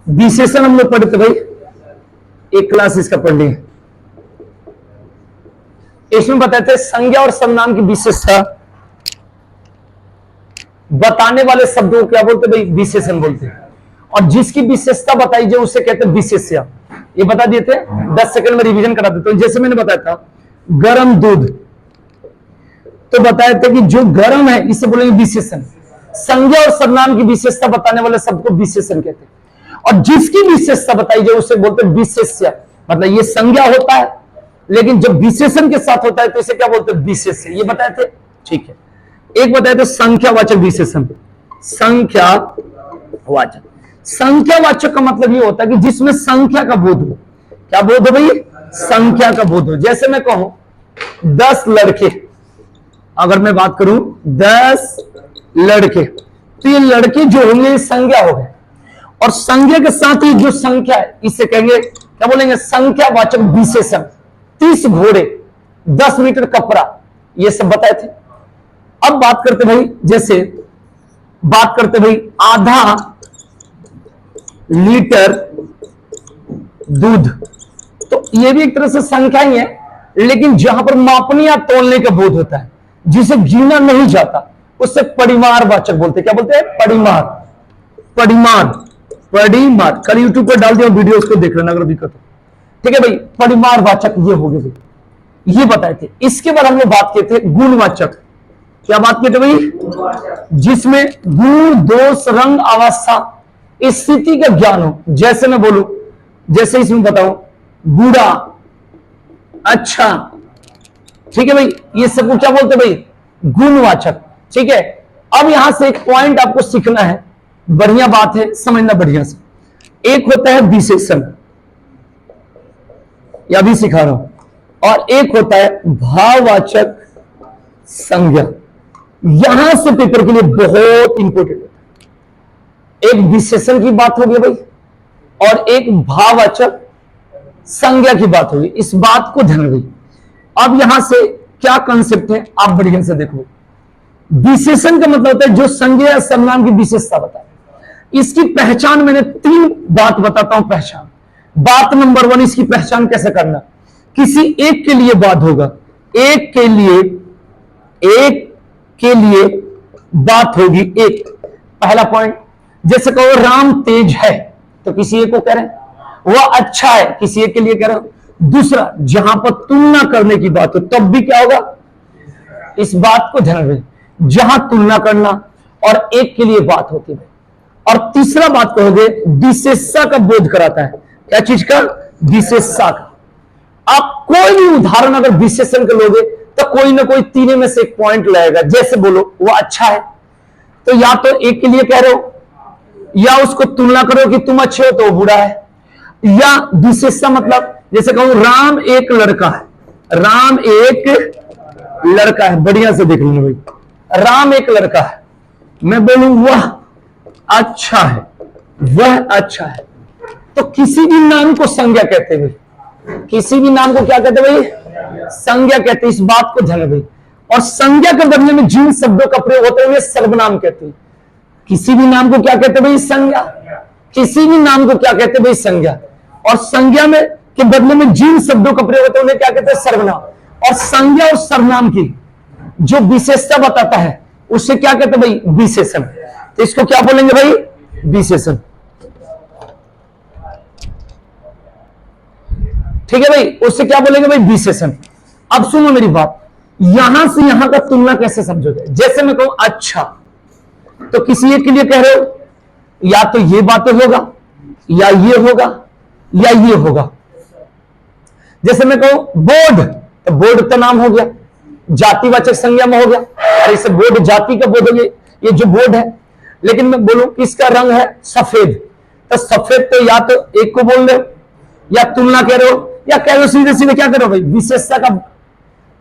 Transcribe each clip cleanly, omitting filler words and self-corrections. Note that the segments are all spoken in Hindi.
विशेषण हम लोग पढ़ते भाई, एक क्लास इसका पढ़ लिए। इसमें बताते हैं संज्ञा और सर्वनाम की विशेषता बताने वाले शब्दों को क्या बोलते भाई, विशेषण बोलते हैं। और जिसकी विशेषता बताई जाए उसे कहते हैं विशेष्य। ये बता दिए थे, 10 सेकंड में रिवीजन करा देता हूं। जैसे मैंने बताया था गर्म दूध, तो बताए थे कि जो गर्म है इसे बोलेंगे विशेषण। संज्ञा और सर्वनाम की विशेषता बताने वाले शब्द को विशेषण कहते हैं। और जिसकी विशेषता बताई जाए उसे बोलते हैं विशेष्य। मतलब ये संज्ञा होता है, लेकिन जब विशेषण के साथ होता है तो इसे क्या बोलते हैं, विशेष्य। ये बताए थे, ठीक है। एक बताए थे संख्यावाचक विशेषण। संख्यावाचक, संख्यावाचक का मतलब ये होता है कि जिसमें संख्या का बोध हो। क्या बोध हो भाई, संख्या का बोध हो। जैसे मैं कहूं 10 लड़के, अगर मैं बात करूं 10 लड़के, तो ये लड़के जो होंगे संज्ञा हो गए। और संज्ञा के साथ ही जो संख्या है इसे कहेंगे, क्या बोलेंगे, संख्यावाचक विशेषण। 30 घोड़े, 10 मीटर कपड़ा, ये सब बताए थे। अब बात करते भाई, जैसे बात करते भाई आधा लीटर दूध, तो ये भी एक तरह से संख्या ही है, लेकिन जहां पर मापने या तोलने का बोध होता है, जिसे गिना नहीं जाता, उससे परिमाणवाचक बोलते हैं। क्या बोलते हैं, परिमाण, परिमाण, परिमाण। कल यूट्यूब पर डाल दिया वीडियो, उसको देख लेना अगर दिक्कत हो। ठीक है भाई, परिमाणवाचक ये हो गए भाई, ये बताए थे। इसके बाद हम लोग बात किए थे गुणवाचक। क्या बात किए थे भाई, जिसमें गुण, दोष, रंग, अवस्था, स्थिति का ज्ञान हो। जैसे मैं बोलूं, जैसे इसमें बताओ बूढ़ा, अच्छा, ठीक है भाई, ये सबको क्या बोलते भाई, गुणवाचक। ठीक है। अब यहां से एक पॉइंट आपको सीखना है, बढ़िया बात है, समझना बढ़िया से। एक होता है विशेषण, या भी सिखा रहा हूं, और एक होता है भाववाचक संज्ञा। यहां से पेपर के लिए बहुत इंपॉर्टेंट होता है। एक विशेषण की बात होगी भाई, और एक भाववाचक संज्ञा की बात होगी। इस बात को ध्यान रखिए। अब यहां से क्या कंसेप्ट है आप बढ़िया से देखो। विशेषण का मतलब होता है जो संज्ञा या सर्वनाम की विशेषता बताए। इसकी पहचान मैंने 3 बात बताता हूं। पहचान, बात नंबर 1, इसकी पहचान कैसे करना। किसी एक के लिए बात होगा, एक के लिए बात होगी। एक पहला पॉइंट, जैसे कहो राम तेज है, तो किसी एक को कह रहे हैं। वह अच्छा है, किसी एक के लिए कह रहे हो। दूसरा, जहां पर तुलना करने की बात हो तब भी क्या होगा, इस बात को ध्यान रखें, जहां तुलना करना और एक के लिए बात होती है। और तीसरा बात कहोगे विशेषता का बोध कराता है। क्या चीज का, विशेषता का। आप कोई भी उदाहरण अगर विशेषण के लोगे तो कोई ना कोई तीनों में से एक पॉइंट लगेगा। जैसे बोलो वो अच्छा है, तो या तो एक के लिए कह रहे हो, या उसको तुलना करो कि तुम अच्छे हो तो वो बुरा है। या विशेषता मतलब, जैसे कहूं राम एक लड़का है, राम एक लड़का है, बढ़िया से देख लेना भाई, राम एक लड़का है। मैं बोलूं वह अच्छा है, वह अच्छा है, तो किसी भी नाम को संज्ञा कहते हैं। किसी भी नाम को क्या कहते हैं भाई, संज्ञा कहते हैं। इस बात को ध्यान रखिए। और संज्ञा के बदले में जिन शब्दों का प्रयोग होता है उन्हें सर्वनाम कहते हैं। किसी भी नाम को क्या कहते हैं भाई, संज्ञा। किसी भी नाम को क्या कहते हैं भाई, संज्ञा। और संज्ञा में के बदले में जिन शब्दों का प्रयोग होता है उन्हें क्या कहते हैं, सर्वनाम। और संज्ञा और सर्वनाम की जो विशेषता बताता है उससे क्या कहते हैं भाई, विशेषण। तो इसको क्या बोलेंगे भाई, विशेषण। ठीक है भाई, उससे क्या बोलेंगे भाई, विशेषण। अब सुनो मेरी बात, यहां से यहां का तुलना कैसे समझोगे। जैसे मैं कहूं अच्छा, तो किसी एक के लिए कह रहे हो, या तो ये बातें होगा, या ये होगा, या ये होगा। जैसे मैं कहूं बोर्ड, तो बोर्ड तो नाम हो गया, जातिवाचक संज्ञा में हो गया, और इसे बोर्ड जाति का बोर्ड हो गया, ये जो बोर्ड है। लेकिन मैं बोलूं किसका रंग है, सफेद, तो सफेद तो या तो एक को बोल रहे हो, या तुलना कह रहे हो, या कह रहे हो सीधे सीधे क्या करो भाई, विशेषता का।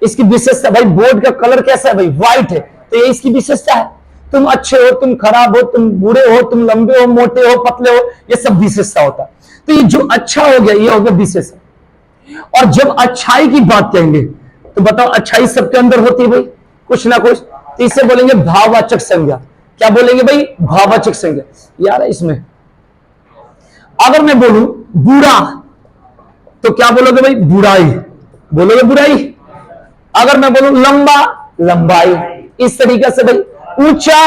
इसकी विशेषता भाई, बोर्ड का कलर कैसा है भाई, व्हाइट है, तो ये इसकी विशेषता है। तुम अच्छे हो, तुम खराब हो, तुम बूढ़े हो, तुम लंबे हो, मोटे हो, पतले हो, ये सब विशेषता होता है। तो ये जो अच्छा हो गया, ये हो गया विशेषण। और जब अच्छाई की बात कहेंगे तो बताओ, अच्छाई सबके अंदर होती है भाई, कुछ ना कुछ, तो इसे बोलेंगे भाववाचक संज्ञा। क्या बोलेंगे भाई, भाववाचक संज्ञा। यार इसमें अगर मैं बोलूं बूढ़ा तो क्या बोलोगे भाई? बुराई बोलोगे, बुराई। अगर मैं बोलूं लंबा, लंबाई। इस तरीके से भाई ऊंचा,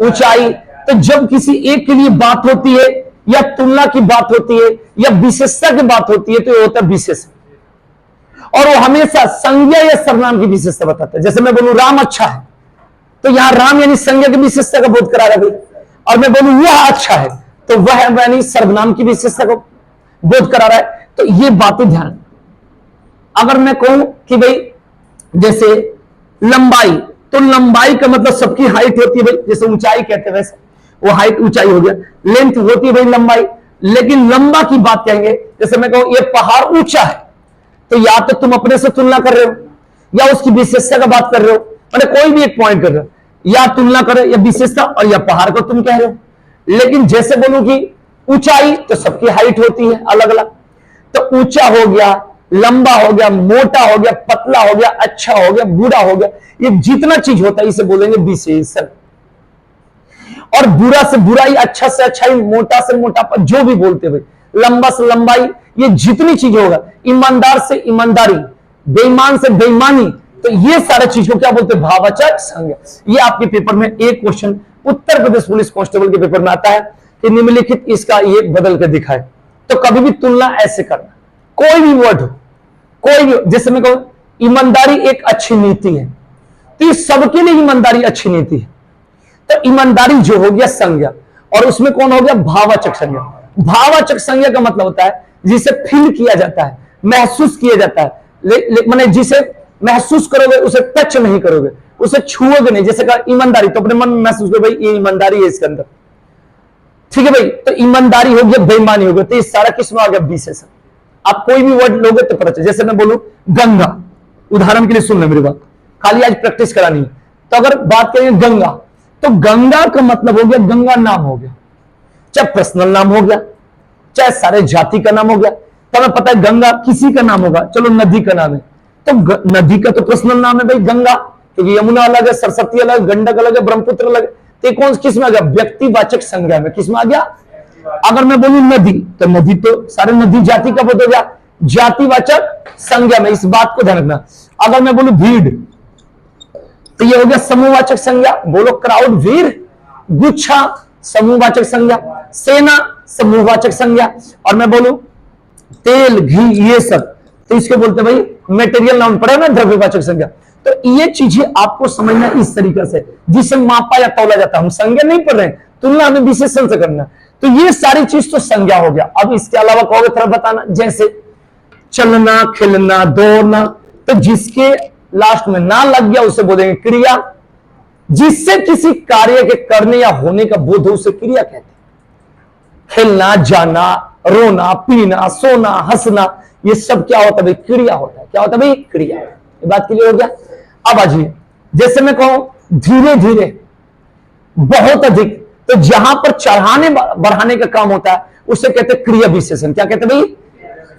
ऊंचाई। तो जब किसी एक के लिए बात होती है या तुलना की बात होती है या विशेषता की बात होती है तो ये होता है विशेष, और वो हमेशा संज्ञा या सर्वनाम की विशेषता बताता है। जैसे मैं बोलूं राम अच्छा है तो यहां राम यानी संज्ञा की विशेषता का बोध करा रहा है भाई। और मैं बोलूं वह अच्छा है तो वह यानी सर्वनाम की विशेषता को बोध करा रहा है। तो ये बातें ध्यान। अगर मैं कहूं कि भाई जैसे लंबाई, तो लंबाई का मतलब सबकी हाइट होती है भाई, जैसे ऊंचाई कहते हैं वैसे वो हाइट ऊंचाई हो गया, लेंथ होती है भाई लंबाई। लेकिन लंबा की बात कहेंगे, जैसे मैं कहूं ये पहाड़ ऊंचा है तो या तो तुम अपने से तुलना कर रहे हो या उसकी विशेषता का बात कर रहे हो, मतलब कोई भी एक पॉइंट कर रहे हो, या तुलना कर रहे हो या विशेषता, और या पहाड़ को तुम कह रहे हो। लेकिन जैसे बोलूं कि ऊंचाई तो सबकी हाइट होती है अलग अलग, तो ऊंचा हो गया, लंबा हो गया, मोटा हो गया, पतला हो गया, अच्छा हो गया, बुरा हो गया, ये जितना चीज होता है इसे बोलेंगे विशेषण। और बुरा से बुराई, अच्छा से अच्छाई, मोटा से मोटापा, जो भी बोलते हुए, लंबा से लंबाई, ये जितनी चीज होगा, ईमानदार से ईमानदारी, बेईमान से बेईमानी, तो ये सारे चीज को क्या बोलते हैं? भाववाचक संज्ञा। ये आपके पेपर में एक question Uttar Pradesh police constable के पेपर में आता है कि निम्नलिखित इसका एक बदल के दिखाए। तो कभी भी तुलना ऐसे करना, कोई भी वर्ड हो, कोई भी, जैसे मैं कहूं ईमानदारी एक अच्छी नीति है तो ये सबके लिए ईमानदारी अच्छी नीति है। तो ईमानदारी जो हो गया संज्ञा, और उसमें कौन हो गया? भाववाचक संज्ञा। भाववाचक संज्ञा का मतलब होता है जिसे फील किया जाता है, महसूस किया जाता है, माने जिसे महसूस करोगे, उसे टच नहीं करोगे, उसे छुओगे नहीं। जैसे कहा ईमानदारी, तो अपने मन में महसूस करो भाई ये ईमानदारी है इसके अंदर, ठीक है भाई। तो ईमानदारी हो गया, बेईमानी हो गया, तो ये सारा किसमें आ गया? विशेषण। आप कोई भी वर्ड लोगे तो पता चले। जैसे मैं बोलूं गंगा, उदाहरण के लिए सुन ले मेरी बात, खाली आज प्रैक्टिस करानी है। तो अगर बात करेंगे गंगा, तो गंगा का मतलब हो गया गंगा नाम हो गया, चाहे पर्सनल नाम हो गया, चाहे सारे जाति का नाम हो गया। तो हमें पता है गंगा किसी का नाम होगा, चलो नदी का नाम है, तो नदी का तो पर्सनल नाम है भाई गंगा, क्योंकि यमुना अलग है, सरस्वती अलग, गंडक अलग है, ब्रह्मपुत्र अलग है। तो कौन किस में आ गया? व्यक्तिवाचक संज्ञा में। किस में आ गया? अगर मैं बोलूं नदी, तो नदी तो सारे नदी जाति का बोध हो गया, जातिवाचक संज्ञा में। इस बात को ध्यान रखना। अगर मैं बोलूं भीड़, तो ये हो गया समूहवाचक संज्ञा। बोलो क्राउड, भीड़, गुच्छा समूहवाचक संज्ञा, सेना समूहवाचक संज्ञा। और मैं बोलूं तेल, घी, ये सब, तो इसके बोलते भाई मेटेरियल नाउन पड़ा ना, द्रव्यवाचक संज्ञा। तो ये चीजें आपको समझना इस तरीके से, जिसे मापा या तौला जाता है। हम संज्ञा नहीं पढ़ रहे हैं, तुलना हमें विशेषण से करना। तो ये सारी चीज तो संज्ञा हो गया। अब इसके अलावा कहोगे थोड़ा बताना, जैसे चलना, खेलना, दौड़ना, तो जिसके लास्ट में ना लग गया उसे बोलेंगे क्रिया। जिससे किसी कार्य के करने या होने का बोध हो उसे क्रिया कहते हैं। खेलना, जाना, रोना, पीना, सोना, हंसना, ये सब क्या होता है भाई? क्रिया होता है। क्या होता है भाई? क्रिया। ये बात क्लियर हो गया? अब आजिए, जैसे मैं कहूं धीरे धीरे, बहुत अधिक, तो जहां पर चढ़ाने बढ़ाने का काम होता है उसे कहते हैं क्रिया विशेषण। क्या कहते हैं भाई?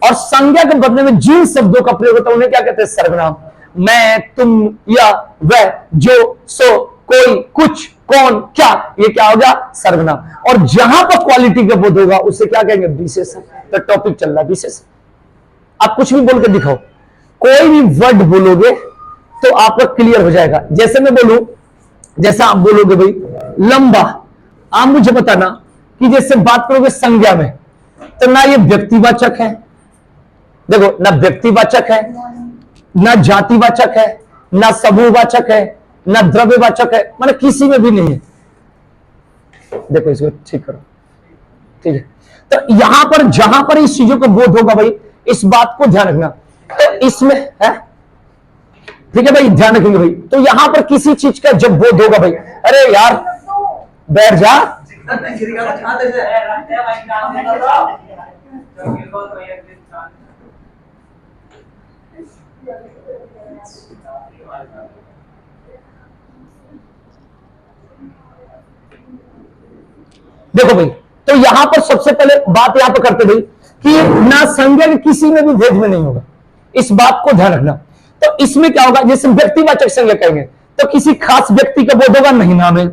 और संज्ञा के बदले में जिन शब्दों का प्रयोग होता है उन्हें क्या कहते हैं? सर्वनाम। मैं, तुम, या, वह, जो, सो, कोई, कुछ, कौन, क्या, ये क्या होगा? सर्वनाम। और जहां पर क्वालिटी का बोध होगा उसे क्या कहेंगे? विशेषण। तो टॉपिक चल रहा है विशेषण। आप कुछ भी बोल के दिखाओ, कोई भी वर्ड बोलोगे तो आपका क्लियर हो जाएगा। जैसे मैं बोलूं, जैसा आप बोलोगे भाई लंबा, आप मुझे बताना कि जैसे बात करोगे संज्ञा में, तो ना ये व्यक्तिवाचक है, देखो ना व्यक्तिवाचक है, ना जातिवाचक है, ना समूहवाचक है, ना द्रव्यवाचक है, मतलब किसी में भी नहीं है। देखो इसको ठीक करो, ठीक है। तो यहां पर जहां पर इस चीजों का बोध होगा भाई, इस बात को ध्यान रखना। तो इसमें है, ठीक है भाई, ध्यान रखेंगे भाई। तो यहां पर किसी चीज का जब बोध होगा भाई, अरे यार बैठ जा, देखो भाई। तो यहां पर सबसे पहले बात यहां पर करते भाई कि ना संज्ञा के किसी में भी भेद में नहीं होगा, इस बात को ध्यान रखना। तो इसमें क्या होगा? जैसे व्यक्तिवाचक संज्ञा कहेंगे तो किसी खास व्यक्ति का बोध होगा, नहीं नाम है।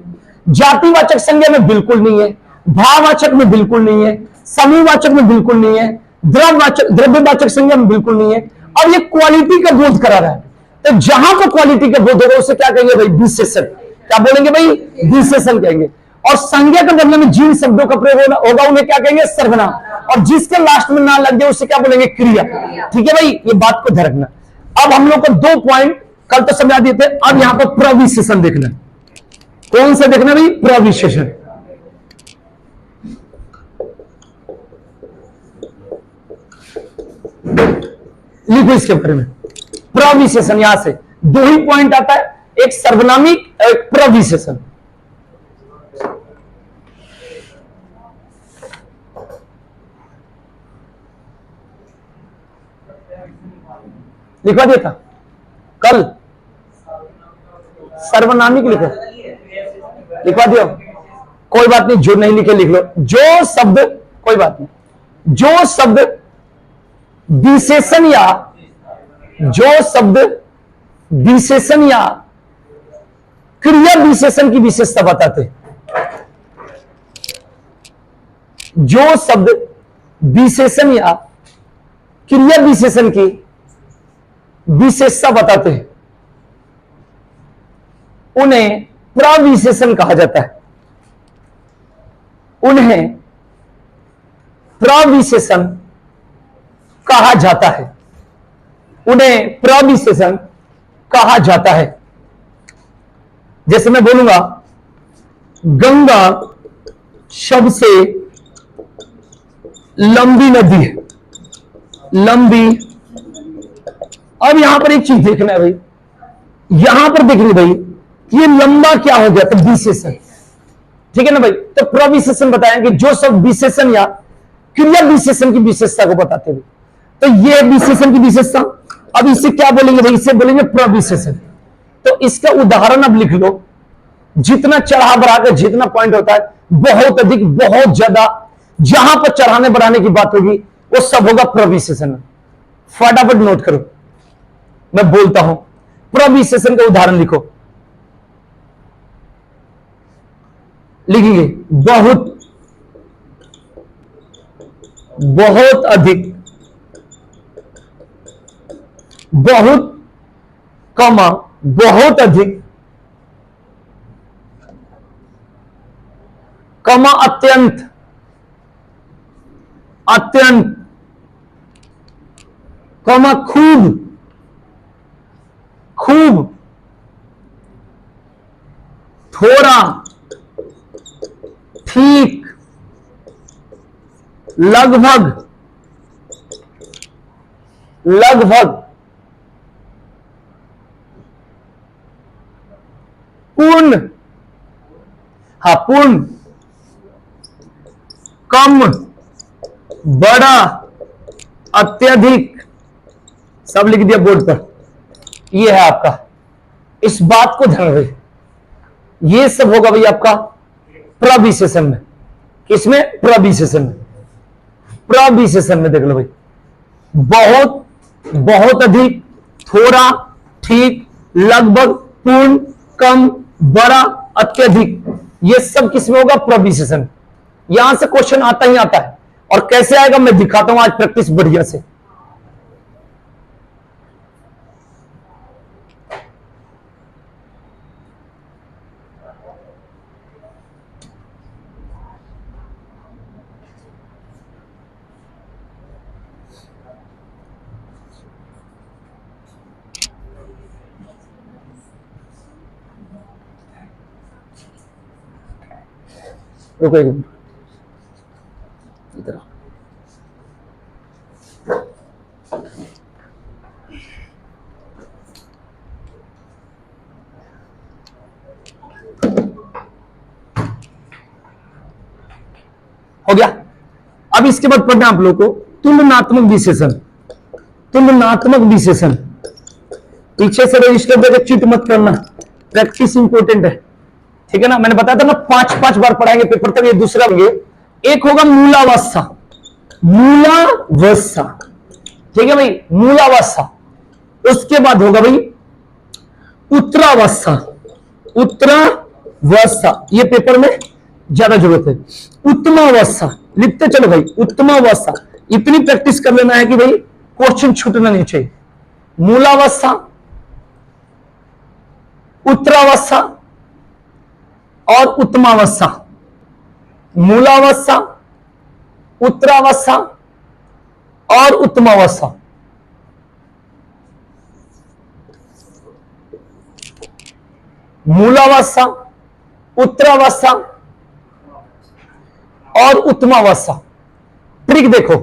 जातिवाचक संज्ञा में बिल्कुल नहीं है, भाववाचक में बिल्कुल नहीं है, समूहवाचक में बिल्कुल नहीं है, द्रव्यवाचक संज्ञा में बिल्कुल नहीं है। अब ये क्वालिटी का बोध करा रहा है, तो जहां पर क्वालिटी का बोध होगा उसे क्या कहेंगे भाई? विशेषण। क्या बोलेंगे भाई? विशेषण कहेंगे। और संज्ञा के बदले में जिन शब्दों का प्रयोग होगा उन्हें क्या कहेंगे? सर्वनाम। और जिसके लास्ट में ना लग जाए उसे क्या बोलेंगे? क्रिया। ठीक है भाई, ये बात को ध्यान रखना। अब हम लोग को 2 पॉइंट कल तो समझा दिए थे, अब यहां पर प्रविशेषण देखना। कौन सा देखना भाई? प्रविशेषण। लिखो इसके बारे में। प्रविशेषण यहां से 2 ही पॉइंट आता है, एक सर्वनामिक, एक प्रविशेषण। लिखवा दिया था कल, सर्वनामिक लिखो, लिखवा दियो, कोई बात नहीं, जो नहीं लिखे लिख लो। जो शब्द, कोई बात नहीं, जो शब्द विशेषण या, जो शब्द विशेषण या क्रिया विशेषण की विशेषता बताते, जो शब्द विशेषण या क्रिया विशेषण की विशेषता बताते हैं उन्हें प्रविशेषण कहा जाता है। उन्हें प्रविशेषण कहा जाता है। उन्हें प्रविशेषण कहा जाता है। जैसे मैं बोलूंगा गंगा सबसे लंबी नदी है, लंबी। अब यहां पर एक चीज देखना है भाई, यहां पर देखनी भाई, ये लंबा क्या हो गया? तो विशेषण। ठीक है ना भाई? तो प्रविशेषण बताएं कि जो सब विशेषण या क्रिया विशेषण की विशेषता को बताते हुए, तो ये विशेषण की विशेषता। अब इसे क्या बोलेंगे भाई? इसे बोलेंगे प्रविशेषण। तो इसका उदाहरण अब लिख लो। जितना चढ़ा बढ़ाकर जितना पॉइंट होता है, बहुत अधिक, बहुत ज्यादा, जहां पर चढ़ाने बढ़ाने की बात होगी वो सब होगा प्रविशेषण। फटाफट नोट करो, मैं बोलता हूं। प्रविशेषण का उदाहरण लिखो, लिखेंगे बहुत, बहुत अधिक, बहुत, कमा, बहुत अधिक, कमा अत्यंत, अत्यंत, कमा खूब, खूब, थोड़ा, ठीक, लगभग, लगभग, पूर्ण, हाँ पूर्ण, कम, बड़ा, अत्यधिक, सब लिख दिया बोर्ड पर। ये है आपका, इस बात को ध्यान रखिए, ये सब होगा भाई आपका प्रविशेषण में। किसमें? प्रविशेषण में। प्रविशेषण में देख लो भाई, बहुत, बहुत अधिक, थोड़ा, ठीक, लगभग, पूर्ण, कम, बड़ा, अत्यधिक, ये सब किसमें होगा? प्रविशेषण। यहां से क्वेश्चन आता ही आता है, और कैसे आएगा मैं दिखाता हूं आज प्रैक्टिस बढ़िया से। रुको एक मिनट, इधर हो गया। अब इसके बाद पढ़ना आप लोग को तुलनात्मक विशेषण। तुलनात्मक विशेषण, पीछे से रजिस्टर देकर चीट मत करना, प्रैक्टिस इंपॉर्टेंट है। ठीक है ना? मैंने बताया था ना 5-5 बार पढ़ाएंगे पेपर तक, ये दूसरा होंगे। एक होगा मूलावस्था, मूलावस्था, ठीक है भाई, मूलावस्था। उसके बाद होगा भाई उत्तरावस्था, उत्तरावस्था, ये पेपर में ज्यादा जरूरत है। उत्तमावस्था लिखते चलो भाई, उत्तमावस्था इतनी प्रैक्टिस कर लेना है कि भाई क्वेश्चन छूटना नहीं चाहिए। मूलावस्था, उत्तरावस्था और उत्तमावस्था, मूलावस्था, उत्तरावस्था और उत्तमावस्था। मूलावस्था, उत्तरावस्था और उत्तमावस्था। ट्रिक देखो,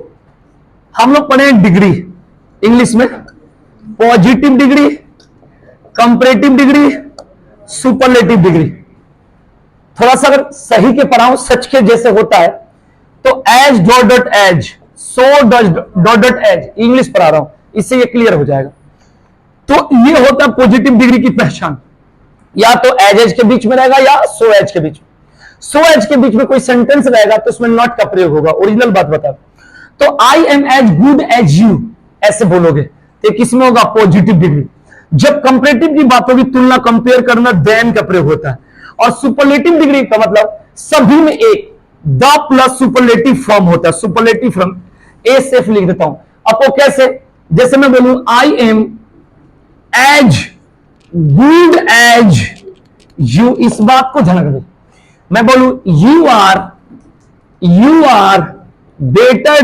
हम लोग पढ़े डिग्री इंग्लिश में, positive degree, comparative degree, superlative degree. थोड़ा सा अगर सही के पढ़ाऊं, सच के जैसे होता है तो as dot dot as, so dot dot as, English पढ़ा रहा हूं, इससे ये क्लियर हो जाएगा। तो ये होता है पॉजिटिव डिग्री की पहचान, या तो एज के बीच में रहेगा या सो एज के बीच में। सो एज के बीच में कोई सेंटेंस रहेगा तो उसमें नॉट का प्रयोग होगा, ओरिजिनल बात बता। तो I am as good as you ऐसे बोलोगे तो किसमें होगा? Positive degree. जब कंपैरेटिव की बात होगी, तुलना, कंपेयर करना, देन का प्रयोग होता है। और सुपरलेटिव डिग्री का मतलब सभी में एक, द प्लस सुपरलेटिव फॉर्म होता है। सुपरलेटिव फॉर्म ए सेफ लिख देता हूं आपको। कैसे? जैसे मैं बोलूं I am as good as you, इस बात को ध्यान रखो। मैं बोलूं you are better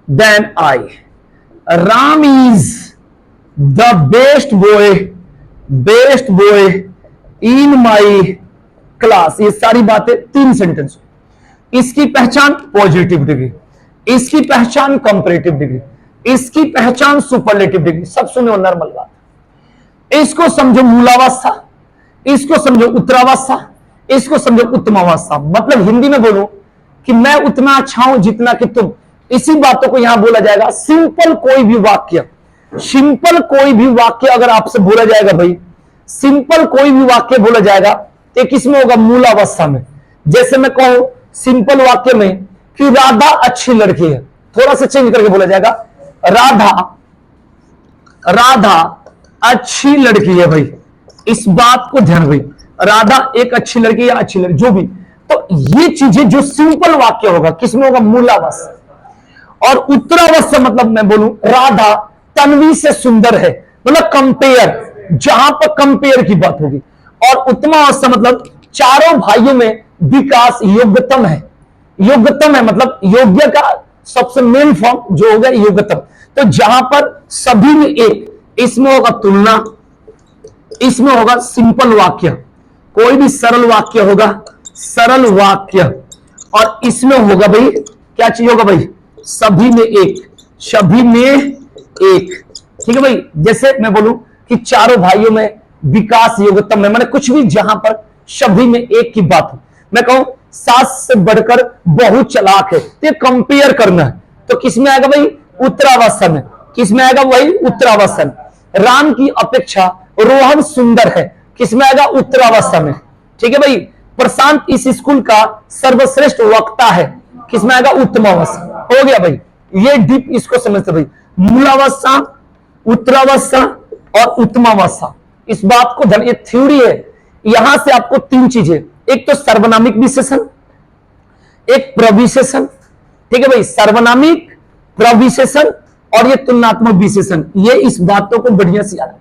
than I, Ram is the best boy in my class. ये सारी बातें 3 सेंटेंस। इसकी पहचान पॉजिटिव डिग्री, इसकी पहचान कंपैरेटिव डिग्री, इसकी पहचान सुपरलेटिव डिग्री। सब सुनो, नॉर्मल बात। इसको समझो मूलावस्था, इसको समझो उत्तरावस्था, इसको समझो उत्तमावस्था। मतलब हिंदी में बोलो कि मैं उतना अच्छा हूं जितना कि तुम। इसी बातों को यहां बोला जाएगा सिंपल कोई भी वाक्य। सिंपल कोई भी वाक्य अगर आपसे बोला जाएगा भाई, सिंपल कोई भी वाक्य बोला जाएगा तो किसमें होगा? मूलावस्था में। जैसे मैं कहूं सिंपल वाक्य में कि राधा अच्छी लड़की है, थोड़ा सा चेंज करके बोला जाएगा राधा अच्छी लड़की है भाई। इस बात को ध्यान भाई, राधा एक अच्छी लड़की या अच्छी लड़की जो भी। तो ये चीजें जो सिंपल वाक्य होगा किसमें होगा? मूलावस्था। और उत्तरावस्था मतलब मैं बोलूं राधा तन्वी से सुंदर है, मतलब कंपेयर, जहां पर कंपेयर की बात होगी। और उत्तमावस्था मतलब चारों भाइयों में विकास योग्यतम है। योग्यतम है मतलब योग्य का सबसे मेन फॉर्म जो होगा योग्यतम। तो जहां पर सभी में एक, इसमें होगा तुलना, इसमें होगा सिंपल वाक्य, कोई भी सरल वाक्य होगा सरल वाक्य। और इसमें होगा भाई क्या चीज होगा भाई? सभी में एक, सभी में एक। ठीक है भाई। जैसे मैं बोलूं कि चारों भाइयों में विकास योग्यतम है, मैंने कुछ भी जहां पर सभी में एक की बात हो। मैं कहूं सास से बढ़कर बहुत चालाक है, तो कंपेयर करना है तो किसमें आएगा भाई? उत्तरावस्था में। किसमें आएगा भाई? उत्तरावस्था में। राम की अपेक्षा रोहन सुंदर है, किसमें आएगा? उत्तरावस्था में। ठीक है भाई। प्रशांत इस स्कूल का सर्वश्रेष्ठ वक्ता है, किसमें आएगा? उत्तमावस्था। हो गया भाई। ये डीप इसको समझते भाई, मूलावस्था, उत्तरावस्था और उत्तमावस्था। इस बात को ध्यान, ये थ्योरी है। यहां से आपको 3 चीजें, एक तो सर्वनामिक विशेषण, एक प्रविशेषण। ठीक है भाई, सर्वनामिक, प्रविशेषण और ये तुलनात्मक विशेषण। ये इस बातों को बढ़िया से याद।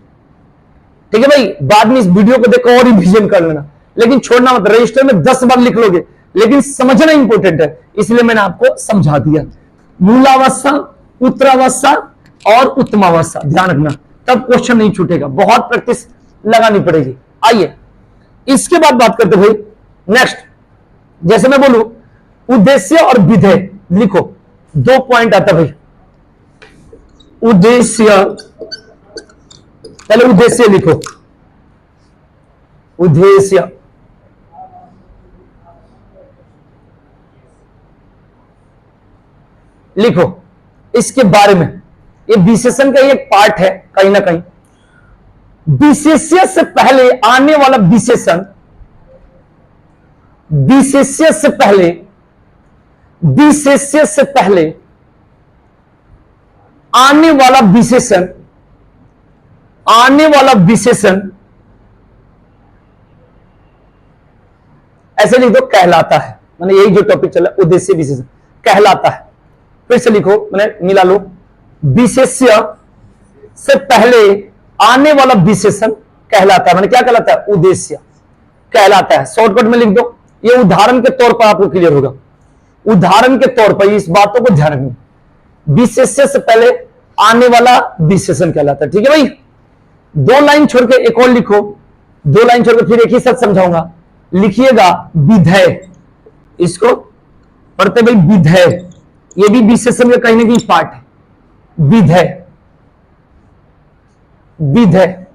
ठीक है भाई। बाद में इस वीडियो को देखो और रिवीजन कर लेना, लेकिन छोड़ना मत। रजिस्टर में 10 बार लिख लोगे, लेकिन समझना इंपॉर्टेंट है, इसलिए मैंने आपको समझा दिया। मूलावस्था, उत्तरावस्था और उत्तमावस्था ध्यान रखना, तब क्वेश्चन नहीं छूटेगा। बहुत प्रैक्टिस लगानी पड़ेगी। आइए इसके बाद बात करते भाई नेक्स्ट। जैसे मैं बोलूं उद्देश्य और विधेय, लिखो 2 पॉइंट आता भाई। उद्देश्य, पहले उद्देश्य लिखो, उद्देश्य। लिखो इसके बारे में, ये विशेषण का एक पार्ट है कहीं ना कहीं। विशेष्य से पहले आने वाला विशेषण, विशेष्य से पहले, विशेष्य से पहले आने वाला विशेषण, आने वाला विशेषण ऐसे लिख दो कहलाता है, मैंने यही जो टॉपिक चला उद्देश्य विशेषण कहलाता है। फिर से लिखो, मैंने मिला लो, विशेष्य से पहले आने वाला विशेषण कहलाता है, मैंने क्या कहलाता है, उद्देश्य कहलाता है। शॉर्टकट में लिख दो, ये उदाहरण के तौर पर आपको क्लियर होगा, उदाहरण के तौर पर इस बातों को ध्यान रखना, विशेष्य से पहले आने वाला विशेषण कहलाता है। ठीक है भाई, 2 लाइन छोड़ के एक और लिखो, 2 लाइन छोड़ के फिर एक ही साथ समझाऊंगा। लिखिएगा विधेय, इसको पढ़ते भाई विधेय, ये भी विशेषण का कहीं ना कहीं पार्ट है। विधेय, विधेय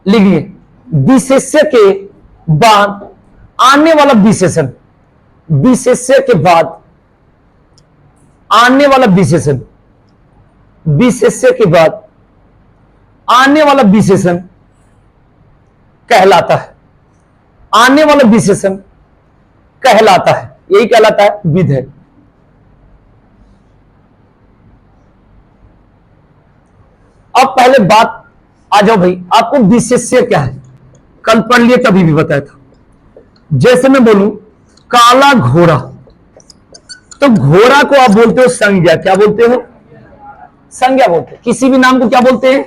लिखिए, विशेष्य के बाद आने वाला विशेषण, विशेष्य के बाद आने वाला विशेषण, विशेष्य के बाद आने वाला विशेषण कहलाता है, आने वाला विशेषण कहलाता है, यही कहलाता है विधेय। अब पहले बात आ जाओ भाई, आपको विशेष्य क्या है, कल पढ़ लिए तभी भी बताया था। जैसे मैं बोलूं काला घोड़ा, तो घोड़ा को आप बोलते हो संज्ञा, क्या बोलते हो, संज्ञा बोलते हैं। किसी भी नाम को क्या बोलते हैं,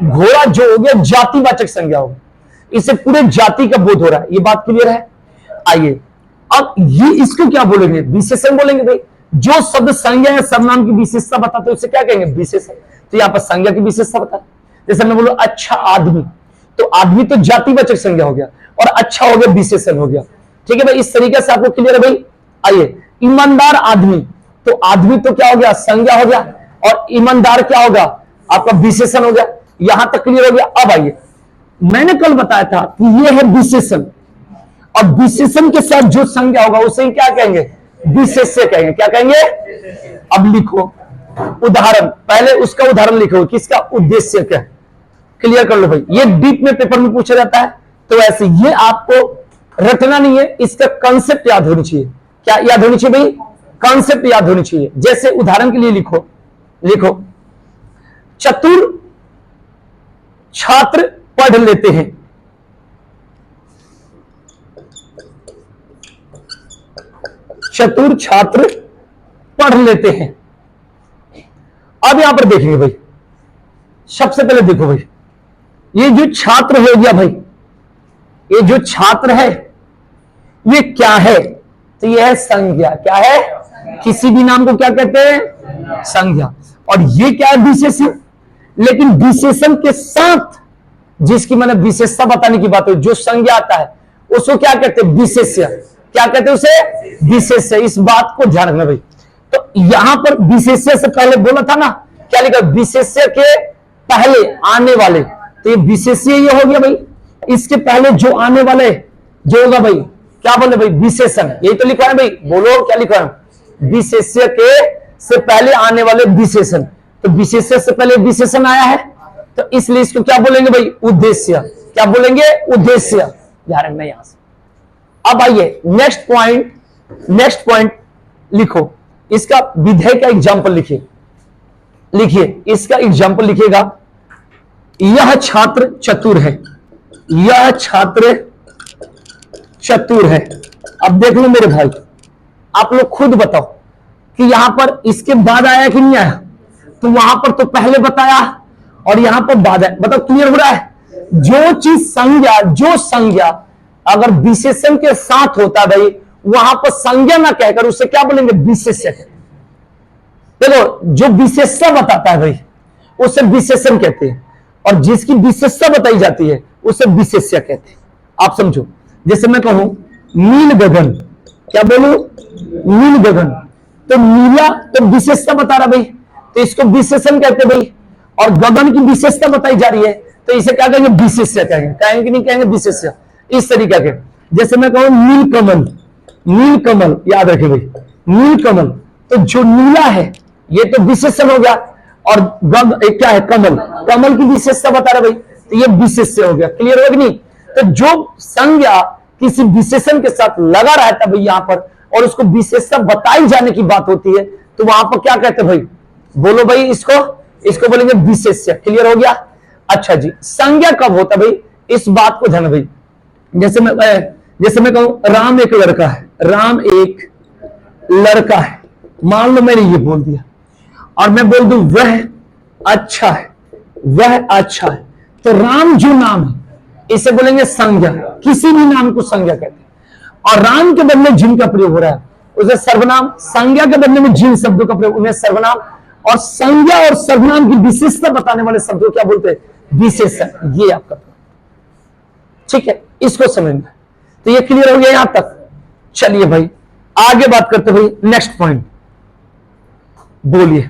घोड़ा जो हो गया जातिवाचक संज्ञा हो गया, इसे पूरे जाति का बोध हो रहा है, ये बात क्लियर है। आइए अब ये इसको क्या बोलेंगे, विशेषण बोलेंगे भाई। जो शब्द संज्ञा या सर्वनाम की विशेषता बताते हैं उसे क्या कहेंगे, विशेषण। तो यहां पर संज्ञा की विशेषता बता, जैसे मैं बोलूं अच्छा आदमी, तो आदमी तो जातिवाचक संज्ञा हो गया और अच्छा हो गया विशेषण हो गया। ठीक है भाई, इस तरीके से आपको क्लियर है भाई। आइए ईमानदार आदमी, तो आदमी तो क्या हो गया, संज्ञा हो गया, और ईमानदार क्या होगा, आपका विशेषण हो गया। यहां तक क्लियर हो गया। अब आइए, मैंने कल बताया था कि यह है विशेषण, और विशेषण के साथ जो संज्ञा होगा उसे क्या कहेंगे, विशेष्य कहेंगे। क्या कहेंगे, अब लिखो उदाहरण, पहले उसका उदाहरण लिखो, किसका, उद्देश्य क्या, क्लियर कर लो भाई। ये डीप में पेपर में पूछा जाता है, तो ऐसे ये आपको रटना नहीं है, इसका कॉन्सेप्ट याद होनी चाहिए। क्या याद होनी चाहिए भाई, कॉन्सेप्ट याद होनी चाहिए। जैसे उदाहरण के लिए लिखो, लिखो चतुर छात्र पढ़ लेते हैं, चतुर छात्र पढ़ लेते हैं। अब यहां पर देखेंगे भाई, सबसे पहले देखो भाई, ये जो छात्र हो गया भाई, ये जो छात्र है ये क्या है, तो ये है संज्ञा। क्या है, किसी भी नाम को क्या कहते हैं, संज्ञा। और ये क्या है, विशेषण। लेकिन विशेषण के साथ जिसकी मैंने विशेषता बताने की बात हो, जो संज्ञा आता है उसको क्या कहते हैं, विशेष्य। क्या कहते हैं उसे, विशेष्य। इस बात को ध्यान रखना भाई। तो यहां पर विशेष्य से पहले बोला था ना, क्या लिखा, विशेष्य के पहले आने वाले, तो ये विशेष्य ये हो गया भाई। इसके पहले जो आने वाले जो होगा भाई, क्या बोले भाई, विशेषण। यही तो लिखा है भाई, बोलो क्या लिखा है, विशेष्य के से पहले आने वाले विशेषण। तो विशेष्य से पहले विशेषण आया है, तो इसलिए इसको क्या बोलेंगे भाई, उद्देश्य। क्या बोलेंगे, उद्देश्य। ध्यान रखना यहां से। अब आइए नेक्स्ट पॉइंट लिखो, इसका विधेय का एग्जाम्पल लिखिए, लिखिए इसका एग्जाम्पल लिखिएगा। यह छात्र चतुर है, यह छात्र चतुर है। अब देख लो मेरे भाई, आप लोग खुद बताओ कि यहां पर इसके बाद आया कि नहीं आया, तो वहां पर तो पहले बताया और यहां पर बाद आया। बताओ क्लियर हो रहा है। जो चीज संज्ञा, जो संज्ञा अगर विशेषण के साथ होता है भाई, वहां पर संज्ञा ना कहकर उसे क्या बोलेंगे, विशेष्य। देखो जो विशेषता बताता है भाई उसे विशेषण कहते हैं, और जिसकी विशेषता बताई जाती है उसे विशेष्य कहते हैं। आप समझो, जैसे मैं कहूं नील गगन, क्या बोलूं, नील गगन, तो नीला तो विशेषता बता रहा भाई, तो इसको विशेषण कहते भाई। और गगन की विशेषता बताई जा रही है, तो इसे क्या कहेंगे, विशेष्य कहेंगे। कहेंगे कि नहीं कहेंगे, विशेष्य। इस तरीके के, जैसे मैं कहूं नील कमल, नील कमल, याद रखे भाई, नील कमल, तो जो नीला है ये तो विशेषण हो गया, और क्या है, कमल, कमल की विशेषता बता रहा भाई, तो ये विशेष्य हो गया। क्लियर हो कि नहीं। तो जो संज्ञा किसी विशेषण के साथ लगा रहता है भाई यहां पर, और उसको विशेषता बताई जाने की बात होती है, तो वहां पर क्या कहते हैं भाई, बोलो भाई, इसको बोलेंगे विशेष्य। क्लियर हो गया। अच्छा जी, संज्ञा कब होता भाई, इस बात को ध्यान भाई। जैसे मैं जैसे मैं कहूं राम एक लड़का है, राम एक लड़का है, मान लो मैंने ये बोल दिया और मैं बोल दूं वह अच्छा है, वह अच्छा है, तो राम जो नाम है इसे बोलेंगे संज्ञा, किसी भी नाम को संज्ञा कहते हैं। और राम के बदले जिन का प्रयोग हो रहा है उसे सर्वनाम, संज्ञा के बदले में जिन शब्दों का प्रयोग उन्हें सर्वनाम, और संज्ञा और सर्वनाम की विशेषता बताने वाले शब्दों क्या बोलते हैं, विशेषण। ये आपका, ठीक है, इसको समझना। तो ये क्लियर हो गया यहां तक। चलिए भाई आगे बात करते भाई, नेक्स्ट पॉइंट बोलिए।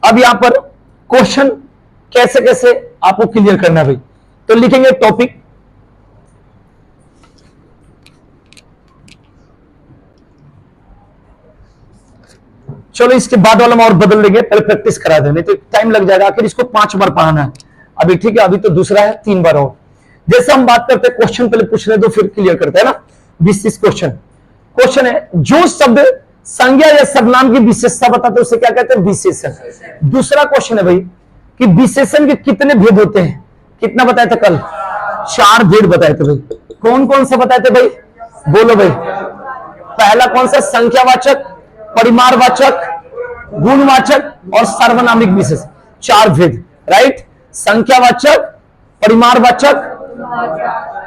अब यहां पर क्वेश्चन कैसे कैसे आपको क्लियर करना है भाई, तो लिखेंगे टॉपिक, चलो इसके बाद वाला हम और बदल लेंगे, पहले प्रैक्टिस करा देंगे तो टाइम लग जाएगा, आखिर इसको 5 बार पढ़ाना है अभी, ठीक है, अभी तो दूसरा है, 3 बार और। जैसे हम बात करते हैं क्वेश्चन पहले पूछ ले दो फिर क्लियर करते हैं ना। विशेष क्वेश्चन है, जो शब्द संज्ञा या सर्वनाम की विशेषता बताते हैं उसे क्या कहते हैं, विशेषण। दूसरा क्वेश्चन है भाई कि विशेषण के कितने भेद होते हैं, कितना बताए थे कल, 4 भेद बताए थे भाई। कौन कौन से बताए थे भाई, बोलो भाई। पहला कौन सा, संख्यावाचक, परिमाणवाचक, गुणवाचक और सार्वनामिक विशेषण, 4 भेद, राइट। संख्यावाचक, परिमाणवाचक,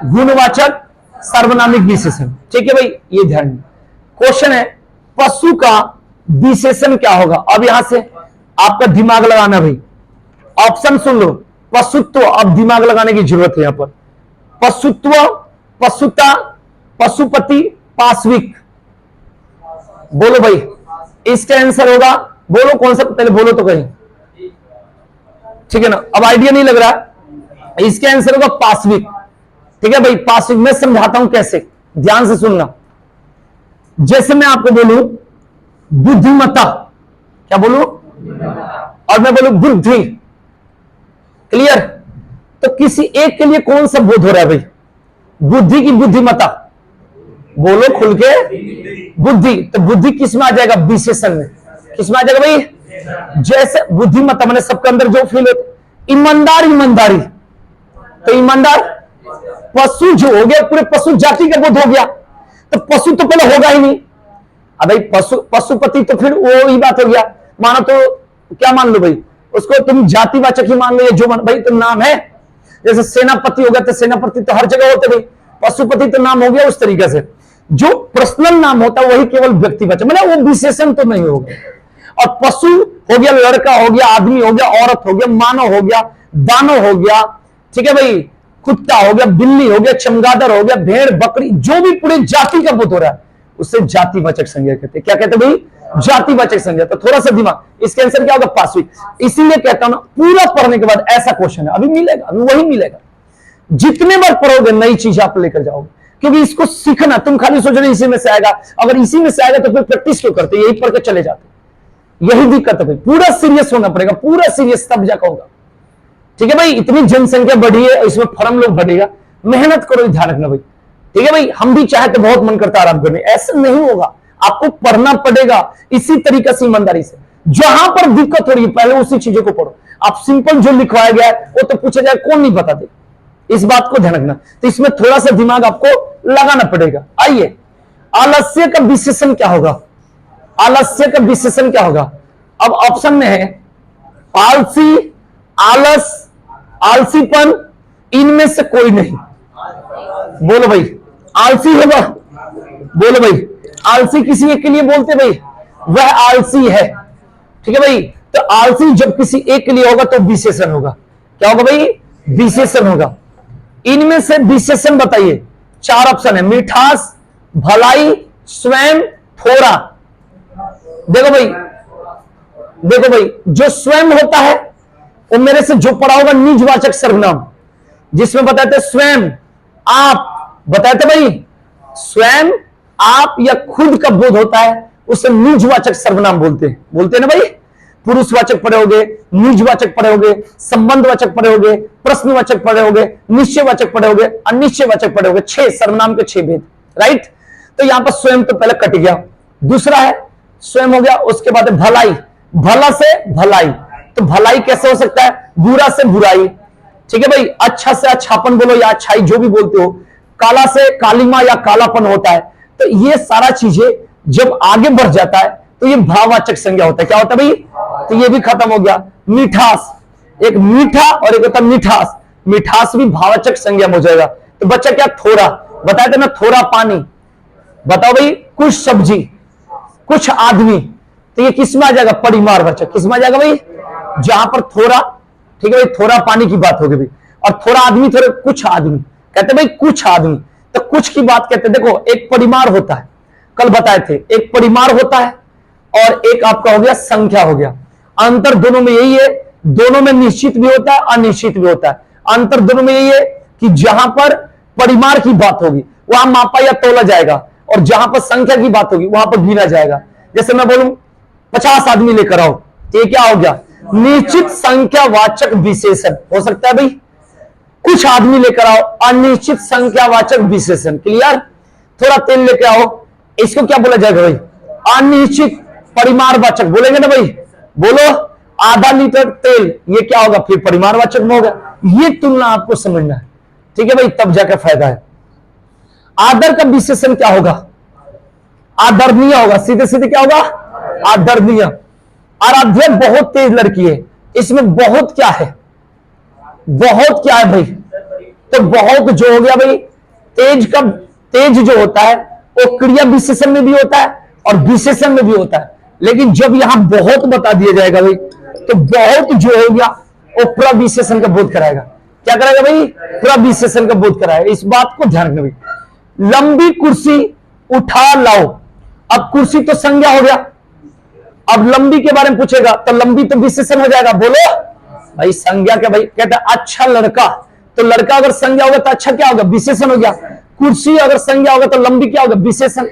गुणवाचक, सार्वनामिक विशेषण, ठीक है भाई, ये ध्यान। क्वेश्चन है पशु का विशेषण क्या होगा। अब यहां से आपका दिमाग लगाना भाई, ऑप्शन सुन लो। पशुत्व, अब दिमाग लगाने की जरूरत है यहां पर। पशुत्व, पशुता, पशुपति, पाश्विक, बोलो भाई इसका आंसर होगा, बोलो कौन सा, पहले बोलो तो कहीं, ठीक है ना। अब आइडिया नहीं लग रहा, इसका आंसर होगा पाश्विक, ठीक है भाई। पाश्विक मैं समझाता हूं कैसे, ध्यान से सुनना। जैसे मैं आपको बोलूं बुद्धिमत्ता, क्या बोलूं, और मैं बोलूं बुद्धि, क्लियर, तो किसी एक के लिए कौन सा बोध हो रहा है भाई, बुद्धि की बुद्धिमत्ता, बोलो खुल के, बुद्धि, तो बुद्धि किस में आ जाएगा, विशेषण में, किस में आ जाएगा भाई, जैसे बुद्धिमत्ता मैंने सबके अंदर जो फील होता, ईमानदार, ईमानदारी, तो ईमानदार, पशु जो हो गया पूरे पशु जाति का बोध हो गया, तो पशु तो पहले होगा ही नहीं। अब भाई पशुपति तो फिर वो ही बात हो गया, मानो तो क्या मान लो भाई, उसको तुम जातिवाचक ही मान लो, ये जो मान भाई तो नाम है। जैसे सेनापति हो गया तो सेनापति तो हर जगह होते भाई, पशुपति तो नाम हो गया उस तरीके से। जो पर्सनल नाम होता है वही केवल व्यक्तिवाचक, मतलब वो विशेषण तो नहीं होगा। और पशु हो गया, लड़का हो गया, आदमी हो गया, औरत हो गया, मानव हो गया, दानव हो गया, ठीक है भाई, कुत्ता हो गया, बिल्ली हो गया, चमगादड़ हो गया, भेड़, बकरी, जो भी पूरे जाति का बोध हो रहा है उससे जातिवाचक संज्ञा कहते हैं। क्या कहते हैं भाई, जातिवाचक संज्ञा। तो थोड़ा सा दिमाग, इसके आंसर क्या होगा, पाश्विक। इसीलिए कहता हूं ना, पूरा पढ़ने के बाद ऐसा क्वेश्चन है, अभी मिलेगा, अभी वही मिलेगा। जितने बार पढ़ोगे नई चीज आप लेकर जाओगे, क्योंकि इसको सीखना, तुम खाली सोच रहे इसी में से आएगा, अगर इसी में से आएगा तो फिर प्रैक्टिस क्यों करते, यही पढ़ के चले जाते, यही दिक्कत है भाई। पूरा सीरियस होना पड़ेगा, पूरा सीरियस तब जाकर होगा, ठीक है भाई। इतनी जनसंख्या बढ़ी है, इसमें फर्म लोग बढ़ेगा, मेहनत करो, ध्यान रखना भाई, ठीक है भाई। हम भी चाहे तो बहुत मन करता है आराम करने, ऐसा नहीं होगा, आपको पढ़ना पड़ेगा इसी तरीके से, ईमानदारी से। जहां पर दिक्कत हो रही है पहले उसी चीजों को पढ़ो। आप सिंपल जो लिखवाया गया है वो तो पूछा जाए, कौन नहीं बता दे, इस बात को ध्यान रखना। तो इसमें थोड़ा सा दिमाग आपको लगाना पड़ेगा। आइए, आलस्य का विशेषण क्या होगा, आलस्य का विशेषण क्या होगा। अब ऑप्शन में है आलसी, आलस, आलसीपन, इनमें से कोई नहीं, बोलो भाई, आलसी होगा, बोलो भाई, आलसी किसी एक के लिए बोलते भाई, वह आलसी है, ठीक है भाई। तो आलसी जब किसी एक के लिए होगा तो विशेषण होगा, क्या होगा भाई, विशेषण होगा। इनमें से विशेषण बताइए, 4 ऑप्शन है, मिठास, भलाई, स्वयं, थोड़ा। देखो भाई, देखो भाई, जो स्वयं होता है वो मेरे से जो पढ़ा होगा निजवाचक सर्वनाम, जिसमें बताते स्वयं, आप, बताते भाई स्वयं, आप या खुद का बोध होता है उसे निजवाचक सर्वनाम बोलते हैं, बोलते हैं ना भाई। पुरुषवाचक पढ़े होगे, निजवाचक पढ़े होगे, संबंधवाचक पढ़े होगे, प्रश्नवाचक पढ़े होगे, निश्चयवाचक पढ़े होगे, अनिश्चयवाचक पढ़े होगे। 6 सर्वनाम के 6 भेद, राइट। तो यहां पर स्वयं तो पहले कट गया, दूसरा है स्वयं हो गया, उसके बाद है भलाई, भला से भलाई, तो भलाई कैसे हो सकता है, बुरा से बुराई, ठीक है भाई। अच्छा से अच्छापन बोलो या अच्छाई, जो भी बोलते हो। काला से कालिमा या कालापन होता है। तो ये सारा चीजें जब आगे बढ़ जाता है तो ये भाववाचक संज्ञा होता है। क्या होता है भाई? तो ये भी खत्म हो गया। मिठास, एक मीठा और एक होता है मिठास, मिठास भी भाववाचक संज्ञा में हो जाएगा। तो बच्चा क्या? थोड़ा, बताया था ना, थोड़ा पानी। बताओ भाई, कुछ सब्जी, कुछ आदमी, तो ये किस में आ जाएगा? परिमारवाचक। किस में आ जाएगा भाई? जहां पर थोड़ा, ठीक है भाई, थोड़ा पानी की बात होगी भाई, और थोड़ा आदमी, थोड़े कुछ आदमी, कहते भाई कुछ आदमी, तो कुछ की बात कहते हैं। देखो, एक परिमार होता है, कल बताए थे, एक परिमार होता है और एक आपका हो गया संख्या हो गया। अंतर दोनों में यही है, दोनों में निश्चित भी होता है, अनिश्चित भी होता है। अंतर दोनों में यही है कि जहां पर परिमार की बात होगी वहां मापा या तोला जाएगा, और जहां पर संख्या की बात होगी वहां पर गिना जाएगा। जैसे मैं बोलूं 50 आदमी लेकर आओ, तो ये क्या हो गया? निश्चित संख्यावाचक विशेषण हो सकता है भाई। कुछ आदमी लेकर आओ, अनिश्चित संख्यावाचक विशेषण। क्लियर? थोड़ा तेल लेकर आओ, इसको क्या बोला जाएगा भाई? अनिश्चित परिमारवाचक बोलेंगे ना भाई, बोलो आधा लीटर तेल, ये क्या होगा? फिर परिमारवाचक में होगा। ये तुलना आपको समझना है, ठीक है भाई, तब जाकर फायदा है। आदर का विशेषण क्या होगा? आदरणीय होगा। सीधे सीधे क्या होगा? आदरणीय। आराध्य बहुत तेज लड़की है, इसमें बहुत क्या है? बहुत क्या है भाई? तो बहुत जो हो गया भाई, तेज का, तेज जो होता है वो क्रिया विशेषण में भी होता है और विशेषण में भी होता है। लेकिन जब यहां बहुत बता दिया जाएगा भाई, तो बहुत जो हो गया वो प्रविशेषण का बोध कराएगा। क्या कराएगा भाई? प्रविशेषण का बोध कराएगा। इस बात को ध्यान रखना भाई। लंबी कुर्सी उठा लाओ, अब कुर्सी तो संज्ञा हो गया, अब लंबी के बारे में पूछेगा तो लंबी तो विशेषण हो जाएगा। बोलो भाई, संज्ञा क्या भाई? कहता है अच्छा लड़का, तो लड़का अगर संज्ञा होगा तो अच्छा क्या होगा? विशेषण हो गया। कुर्सी अगर संज्ञा होगा तो लंबी क्या होगा? विशेषण।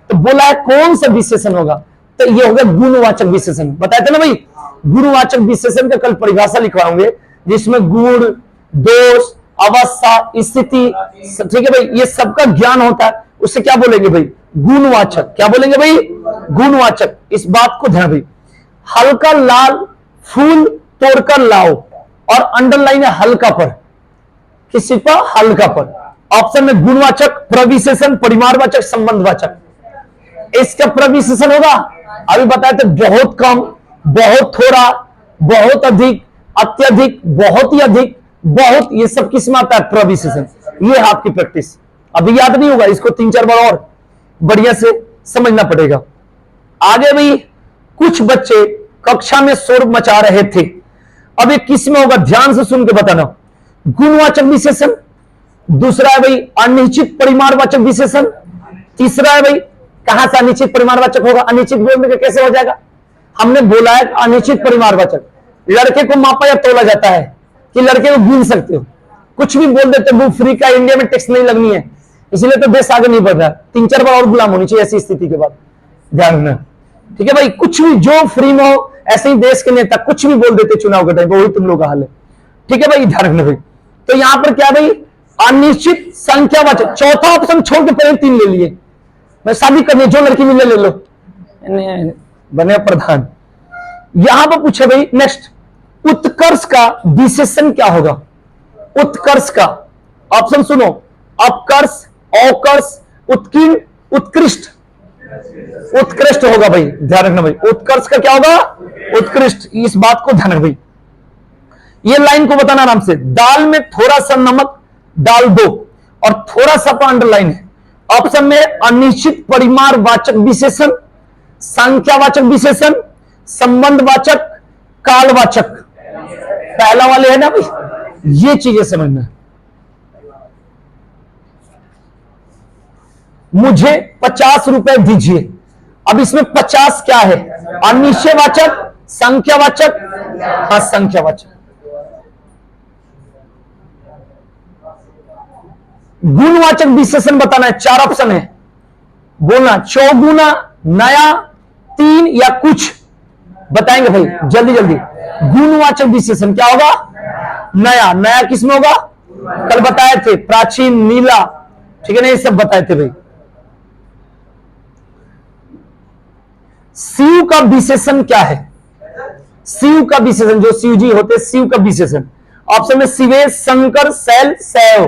तो बोला है कौन सा विशेषण होगा? तो ये होगा गुणवाचक विशेषण। बताए थे ना भाई, गुणवाचक विशेषण का कल परिभाषा लिखवाओगे, जिसमें गुण, दोष, अवस्था, स्थिति, ठीक है भाई, ये सबका ज्ञान होता है। उसे क्या बोलेंगे भाई? गुणवाचक। क्या बोलेंगे भाई? गुणवाचक। इस बात को ध्यान भाई। हल्का लाल फूल तोड़कर लाओ, और अंडरलाइन है हल्का पर, किसी पर? हल्का पर। ऑप्शन में गुणवाचक, प्रविशेषण, परिमारवाचक, संबंधवाचक। इसका प्रविशेषण होगा, अभी बताए थे, बहुत कम, बहुत थोड़ा, बहुत अधिक, अत्यधिक, बहुत ही अधिक, बहुत, ये सब किस में आता है? प्रविशेषण। ये है आपकी प्रैक्टिस। अभी याद नहीं होगा, इसको 3-4 बार और बढ़िया से समझना पड़ेगा। आगे भाई, कुछ बच्चे कक्षा में शोर मचा रहे थे, अब ये किस में होगा? ध्यान से सुन के बताना। गुणवाचक विशेषण। दूसरा है भाई अनिश्चित परिमारवाचक विशेषण। तीसरा है भाई, कहां से अनिश्चित परिमारवाचक होगा? अनिश्चित बोलने के कैसे हो जाएगा? हमने बोला है अनिश्चित परिमारवाचक, लड़के को मापा या तोला जाता है कि लड़के को गिन सकते हो, कुछ भी बोल देते। बुक फ्री का इंडिया में टैक्स नहीं लगनी है, इसलिए तो देश आगे नहीं बढ़ रहा। 3-4 बार और गुलाम होनी चाहिए ऐसी स्थिति के बाद, ध्यान रखना, ठीक है भाई। कुछ भी जो फ्री में हो, ऐसे ही देश के नेता कुछ भी बोल देते चुनाव के टाइम, वही तुम लोग का हाल है, ठीक है भाई, ध्यान रखना भाई। तो यहां पर क्या भाई? अनिश्चित संख्यावाचक। चौथा ऑप्शन छोड़ के पहले 3 ले लिए। मैं शादी करनी, जो लड़की मिले ले लो, बने प्रधान। यहां पर पूछे भाई नेक्स्ट, उत्कर्ष का विशेषण क्या होगा? उत्कर्ष का ऑप्शन सुनो, अपकर्ष, अवकर्ष, उत्कीर्ण, उत्कृष्ट। उत्कृष्ट होगा भाई, ध्यान रखना भाई। उत्कर्ष का क्या होगा? उत्कृष्ट। इस बात को ध्यान रखना भाई। ये लाइन को बताना आराम से। दाल में थोड़ा सा नमक डाल दो, और थोड़ा सा पर अंडरलाइन है। ऑप्शन में अनिश्चित परिमारवाचक विशेषण, संख्यावाचक विशेषण, संबंधवाचक, कालवाचक। पहला वाले है ना भाई, ये चीजें समझना। मुझे 50 रुपए दीजिए। अब इसमें 50 क्या है? अनिश्चयवाचक, संख्यावाचक, हाँ संख्यावाचक। गुणवाचक विशेषण बताना है, 4 ऑप्शन है, बोलना चौगुना, नया, 3 या कुछ। बताएंगे भाई जल्दी जल्दी। गुणवाचक विशेषण क्या होगा? नया। नया किसमें होगा? कल बताए थे, प्राचीन, नीला, ठीक है ना, ये सब बताए थे भाई। शिव का विशेषण क्या है? शिव का विशेषण, जो शिव जी होते, शिव का विशेषण। ऑप्शन में शिवेश, शंकर, शैल, शैव।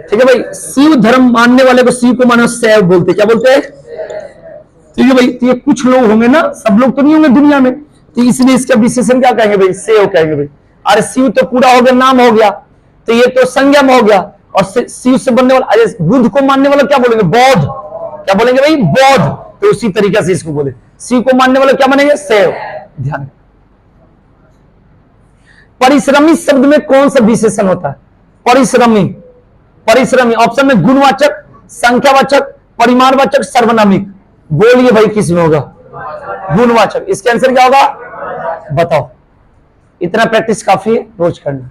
ठीक है भाई, शिव धर्म मानने वाले को शिव को मानो शैव बोलते, क्या बोलते हैं? ठीक है भाई, तो ये कुछ लोग होंगे ना, सब लोग तो नहीं होंगे दुनिया में, तो इसलिए इसका विशेषण क्या कहेंगे भाई? शैव कहेंगे भाई। अरे शिव तो पूरा हो गया, नाम हो गया, तो ये तो संज्ञा हो गया। और शिव से बनने वाला, अरे बुद्ध को मानने वाला क्या बोलेंगे? बौद्ध। क्या बोलेंगे भाई? बौद्ध। तो उसी तरीके से इसको बोले, शिव को मानने वाला क्या मानेंगे? शैव। ध्यान, परिश्रमी शब्द में कौन सा विशेषण होता है? परिश्रमी, परिश्रमी ऑप्शन में गुणवाचक, संख्यावाचक, परिमाणवाचक, सर्वनामिक। बोलिए भाई किस में होगा? गुणवाचक। इसका आंसर क्या होगा? बताओ। इतना प्रैक्टिस काफी है, रोज करना।